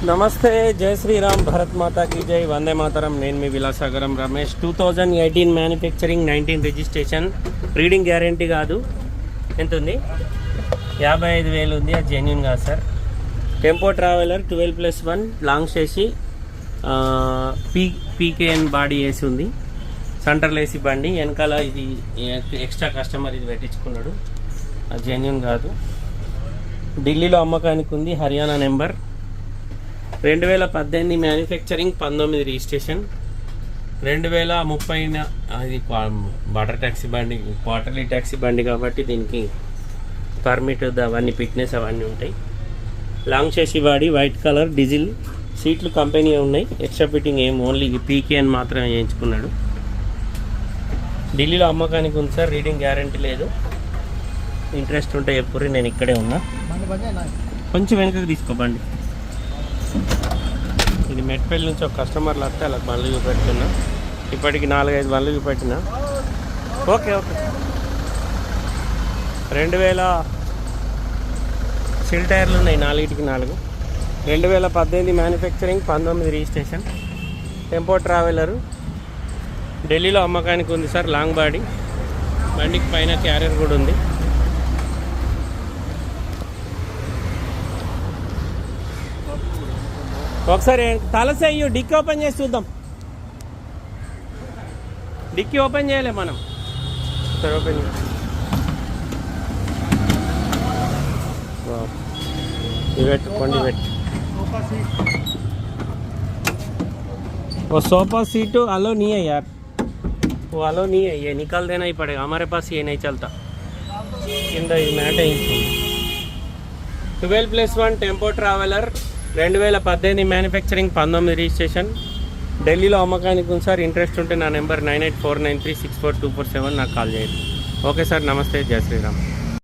నమస్తే, జై శ్రీరామ్, భరత్ మాతా की జై, వందే మాతరం. నేను మీ Vilasagaram Ramesh. 2018 manufacturing, 19 registration. Reading guarantee కాదు. ఎంత ఉంది? 55,000 ఉంది. అది జెన్యున్ కాదు సార్. టెంపో ట్రావెలర్ 12+1 లాంగ్ చేసి పీకేఎన్ బాడీ వేసి ఉంది. సెంటర్లో వేసి బండి వెనకాల ఇది ఎక్స్ట్రా కస్టమర్ ఇది పెట్టించుకున్నాడు. అది జెన్యున్ కాదు. ఢిల్లీలో అమ్మకానికి ఉంది. హర్యానా నెంబర్. 2018 manufacturing, 19 registration. 2030 అది వాటర్ ట్యాక్సీ బండి, క్వార్టర్లీ ట్యాక్సీ బండి కాబట్టి దీనికి పర్మిట్ అవన్నీ ఫిట్నెస్ అవన్నీ ఉంటాయి. లాంగ్ చేసి బాడీ, వైట్ కలర్, డీజిల్. సీట్లు కంపెనీ ఉన్నాయి. ఎక్స్ట్రా ఫిట్టింగ్ ఏం, ఓన్లీ పీకే అని మాత్రమే చేయించుకున్నాడు. ఢిల్లీలో అమ్మకానికి ఉంది సార్. రీడింగ్ గ్యారంటీ లేదు. ఇంట్రెస్ట్ ఉంటే ఎప్పుడు నేను ఇక్కడే ఉన్నా. కొంచెం వెనకకి తీసుకోబండి. ఇది మెట్పల్లి నుంచి ఒక కస్టమర్లు వస్తే అలా బండ్లు చూపెడుతున్నా. ఇప్పటికి 4-5 బండ్లు చూపెట్టినా. ఓకే 2000 సిల్ టైర్లు ఉన్నాయి, 4కి 4. 2018 మ్యానుఫ్యాక్చరింగ్, 19 రిజిస్ట్రేషన్. టెంపో ట్రావెలరు ఢిల్లీలో అమ్మకానికి ఉంది సార్. లాంగ్ బాడీ, బండికి పైన క్యారియర్ కూడా ఉంది. ఒకసారి తలసేయు డిక్కీ ఓపెన్ చేసి చూద్దాం. డిక్కీ ఓపెన్ చేయలే మనం. సరే ఓపెన్ చేయాలి. కొండి పెట్టి वो सोफा सीट अलो नहीं है यार, वो अलो नहीं है. ये निकाल देना ही पड़ेगा, हमारे पास ये नहीं चलता. కింద ఈ మ్యాట్ వేయించుకుంది. 12+1 టెంపో ట్రావెలర్ 2018 మ్యానుఫ్యాక్చరింగ్, 19 రిజిస్ట్రేషన్. ఢిల్లీలో అమ్మకానికి ఉంది సార్. ఇంట్రెస్ట్ ఉంటే నా నెంబర్ 9849364247 నాకు కాల్ చేయండి. ఓకే సార్, నమస్తే, జై శ్రీరామ్.